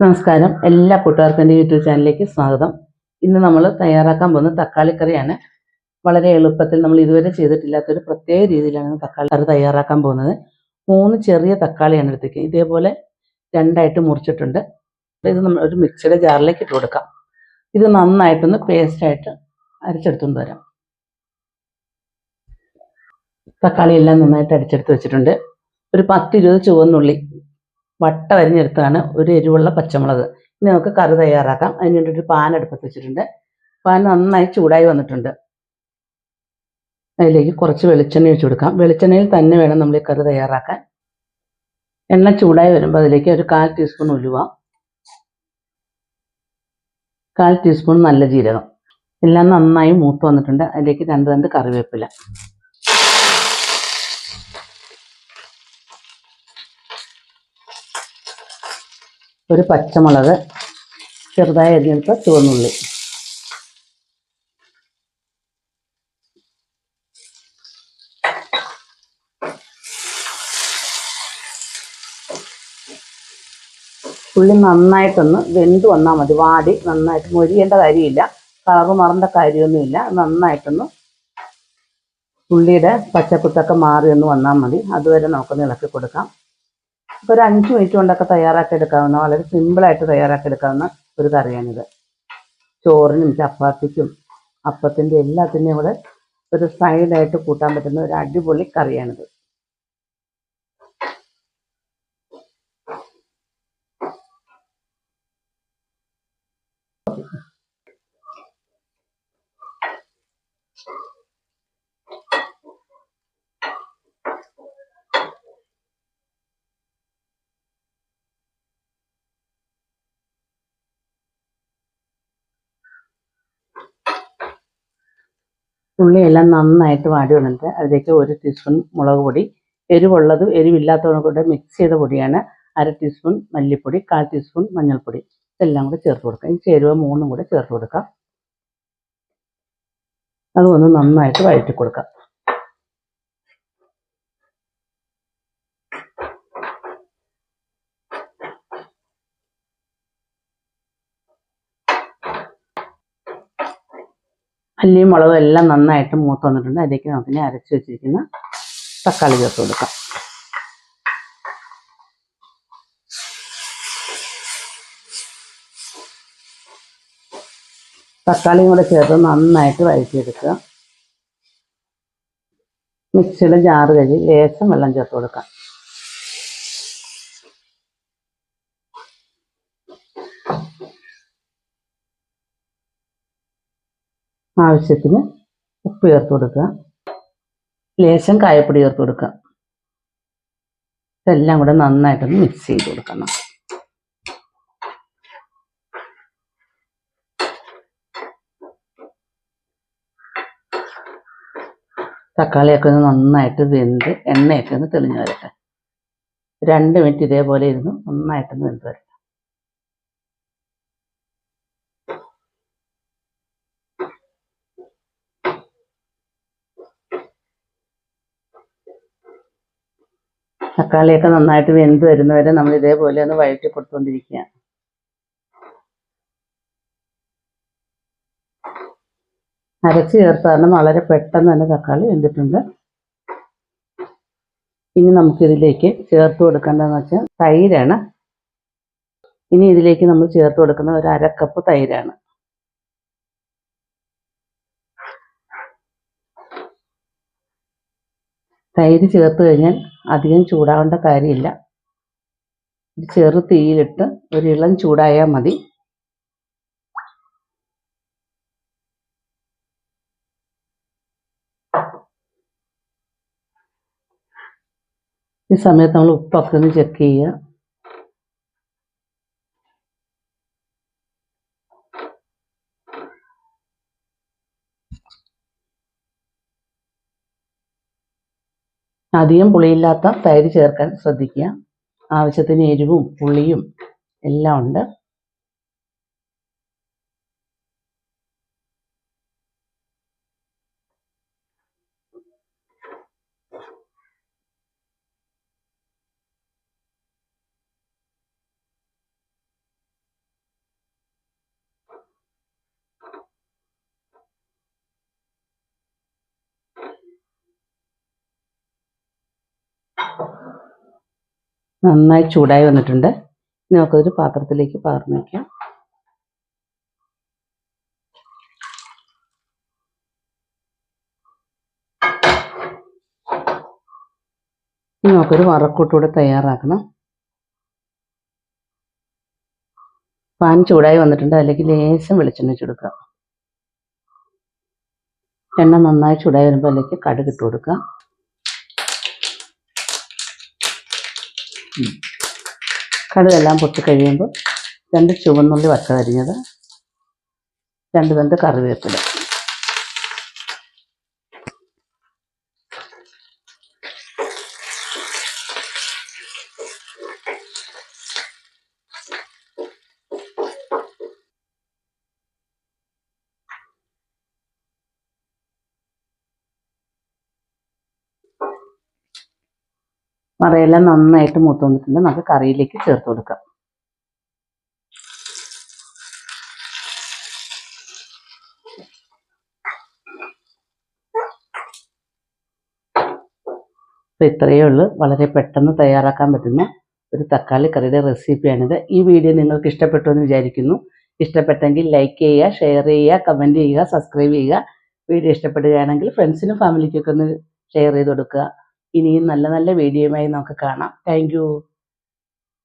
നമസ്കാരം, എല്ലാ കൂട്ടുകാർക്കും എൻ്റെ യൂട്യൂബ് ചാനലിലേക്ക് സ്വാഗതം. ഇന്ന് നമ്മൾ തയ്യാറാക്കാൻ പോകുന്ന തക്കാളിക്കറിയാണ്. വളരെ എളുപ്പത്തിൽ നമ്മൾ ഇതുവരെ ചെയ്തിട്ടില്ലാത്തൊരു പ്രത്യേക രീതിയിലാണ് തക്കാളി കറി തയ്യാറാക്കാൻ പോകുന്നത്. 3 ചെറിയ തക്കാളിയാണ് എടുത്തേക്ക്. ഇതേപോലെ രണ്ടായിട്ട് മുറിച്ചിട്ടുണ്ട്. ഇത് നമ്മൾ ഒരു മിക്സിയുടെ ജാറിലേക്ക് ഇട്ട് കൊടുക്കാം. ഇത് നന്നായിട്ടൊന്ന് പേസ്റ്റായിട്ട് അരച്ചെടുത്തുകൊണ്ട് വരാം. തക്കാളി എല്ലാം നന്നായിട്ട് അടിച്ചെടുത്ത് വെച്ചിട്ടുണ്ട്. ഒരു 10-20 ചുവന്നുള്ളി വട്ട വരിഞ്ഞെടുത്താണ്, ഒരു എരിവുള്ള പച്ചമുളക്. ഇനി നമുക്ക് കറി തയ്യാറാക്കാം. അതിന് വേണ്ടിയിട്ട് പാൻ അടുപ്പത്ത് വെച്ചിട്ടുണ്ട്. പാൻ നന്നായി ചൂടായി വന്നിട്ടുണ്ട്. അതിലേക്ക് കുറച്ച് വെളിച്ചെണ്ണ ഒഴിച്ച് കൊടുക്കാം. വെളിച്ചെണ്ണയിൽ തന്നെ വേണം നമ്മൾ ഈ കറി തയ്യാറാക്കാൻ. എണ്ണ ചൂടായി വരുമ്പോൾ അതിലേക്ക് ഒരു 1/4 ടീസ്പൂൺ ഉലുവ, 1/4 ടീസ്പൂൺ നല്ല ജീരകം എല്ലാം നന്നായി മൂത്ത് വന്നിട്ടുണ്ട്. അതിലേക്ക് 2 തണ്ട് കറിവേപ്പില, ഒരു പച്ചമുളക്, ചെറുതായി അരിഞ്ഞെടുത്ത ചുവന്നുള്ളി, ഉള്ളി നന്നായിട്ടൊന്ന് വെന്ത് വന്നാൽ മതി. വാടി നന്നായിട്ട് മൊരിയേണ്ട കാര്യമില്ല, കളറ് മാറേണ്ട കാര്യമൊന്നുമില്ല. നന്നായിട്ടൊന്ന് ഉള്ളിയുടെ പച്ചക്കുത്തൊക്കെ മാറി ഒന്ന് വന്നാൽ മതി. അതുവരെ നമുക്കൊന്ന് ഇളക്കി കൊടുക്കാം. ഇപ്പോൾ ഒരു 5 മിനിറ്റ് കൊണ്ടൊക്കെ തയ്യാറാക്കി എടുക്കാവുന്ന, വളരെ സിമ്പിളായിട്ട് തയ്യാറാക്കി എടുക്കാവുന്ന ഒരു കറിയാണിത്. ചോറിനും ചപ്പാത്തിക്കും അപ്പത്തിൻ്റെ എല്ലാത്തിൻ്റെയും കൂടെ ഒരു സൈഡായിട്ട് കൂട്ടാൻ പറ്റുന്ന ഒരു അടിപൊളി കറിയാണിത്. ഉള്ളിയെല്ലാം നന്നായിട്ട് വാടി വന്നിട്ട് അതിലേക്ക് 1 ടീസ്പൂൺ മുളക് പൊടി, എരിവുള്ളതും എരിവില്ലാത്തതും കൂടെ മിക്സ് ചെയ്ത പൊടിയാണ്. 1/2 ടീസ്പൂൺ മല്ലിപ്പൊടി, 1/4 ടീസ്പൂൺ മഞ്ഞൾപ്പൊടി, ഇതെല്ലാം കൂടെ ചേർത്ത് കൊടുക്കാം. ഈ ചേരുവ 3 കൂടെ ചേർത്ത് കൊടുക്കാം. അതൊന്ന് നന്നായിട്ട് വഴറ്റി കൊടുക്കാം. മല്ലിയും മുളകും എല്ലാം നന്നായിട്ട് മൂത്ത് വന്നിട്ടുണ്ട്. അതിലേക്ക് നമുക്കിനി അരച്ച് വെച്ചിരിക്കുന്ന തക്കാളി ചേർത്ത് കൊടുക്കാം. തക്കാളിയും കൂടെ ചേർത്ത് നന്നായിട്ട് വഴറ്റിയെടുക്കുക. മിക്സിയുടെ ജാറ് കഴുകി ലേശം വെള്ളം ചേർത്ത് കൊടുക്കാം. ആവശ്യത്തിന് ഉപ്പ് ചേർത്ത് കൊടുക്കുക. ലേശം കായപ്പൊടി ചേർത്ത് കൊടുക്കുക. ഇതെല്ലാം കൂടെ നന്നായിട്ടൊന്ന് മിക്സ് ചെയ്ത് കൊടുക്കണം. തക്കാളിയൊക്കെ ഒന്ന് നന്നായിട്ട് വെന്ത് എണ്ണയൊക്കെ ഒന്ന് തെളിഞ്ഞു വരട്ടെ. 2 മിനിറ്റ് ഇതേപോലെ ഇരുന്ന് നന്നായിട്ടൊന്ന് വെന്ത് വരട്ടെ. തക്കാളിയൊക്കെ നന്നായിട്ട് വെന്ത് വരുന്നവരെ നമ്മൾ ഇതേപോലെ ഒന്ന് വഴറ്റി കൊടുത്തുകൊണ്ടിരിക്കുക. അരച്ച് ചേർത്താലും വളരെ പെട്ടെന്ന് തന്നെ തക്കാളി വെന്തിട്ടുണ്ട്. ഇനി നമുക്കിതിലേക്ക് ചേർത്ത് കൊടുക്കേണ്ടതെന്ന് വെച്ചാൽ തൈരാണ്. ഇനി ഇതിലേക്ക് നമ്മൾ ചേർത്ത് കൊടുക്കുന്ന ഒരു 1/2 കപ്പ് തൈരാണ്. തൈര് ചേർത്ത് കഴിഞ്ഞാൽ അധികം ചൂടാവേണ്ട കാര്യമില്ല. ചെറു തീയിലിട്ട് ഒരു ഇളം ചൂടായാൽ മതി. ഈ സമയത്ത് നമ്മൾ ഉപ്പൊക്കെ ഒന്ന് ചെക്ക് ചെയ്യുക. അധികം പുളിയില്ലാത്ത തൈര് ചേർക്കാൻ ശ്രദ്ധിക്കുക. ആവശ്യത്തിന് എരിവും പുളിയും എല്ലാം ഉണ്ട്. നന്നായി ചൂടായി വന്നിട്ടുണ്ട്. ഇനി നമുക്കൊരു പാത്രത്തിലേക്ക് പകർന്നു വയ്ക്കാം. ഇനി നമുക്കൊരു വറക്കൂട്ടുകൂടെ തയ്യാറാക്കണം. പാൻ ചൂടായി വന്നിട്ടുണ്ട്. അതിലേക്ക് ലേശം വെളിച്ചെണ്ണ ഒഴിച്ച് കൊടുക്കുക. എണ്ണ നന്നായി ചൂടായി വരുമ്പോൾ അതിലേക്ക് കടുക് ഇട്ട് കൊടുക്കുക. കടുകെല്ലാം പൊട്ടി കഴിയുമ്പോൾ 2 ചുവന്നുള്ളി വറുത്തരിഞ്ഞത്, 2 തണ്ട് കറിവേപ്പില, മറയെല്ലാം നന്നായിട്ട് മൂത്ത് വന്നിട്ടുണ്ട്. നമുക്ക് കറിയിലേക്ക് ചേർത്ത് കൊടുക്കാം. അപ്പോൾ ഇത്രയേ ഉള്ളൂ. വളരെ പെട്ടെന്ന് തയ്യാറാക്കാൻ പറ്റുന്ന ഒരു തക്കാളി കറിയുടെ റെസിപ്പിയാണിത്. ഈ വീഡിയോ നിങ്ങൾക്ക് ഇഷ്ടപ്പെട്ടു എന്ന് വിചാരിക്കുന്നു. ഇഷ്ടപ്പെട്ടെങ്കിൽ ലൈക്ക് ചെയ്യുക, ഷെയർ ചെയ്യുക, കമൻറ്റ് ചെയ്യുക, സബ്സ്ക്രൈബ് ചെയ്യുക. വീഡിയോ ഇഷ്ടപ്പെടുകയാണെങ്കിൽ ഫ്രണ്ട്സിനും ഫാമിലിക്കൊക്കെ ഒന്ന് ഷെയർ ചെയ്ത് കൊടുക്കുക. ഇനിയും നല്ല നല്ല വീഡിയോയുമായി നമുക്ക് കാണാം. Thank you.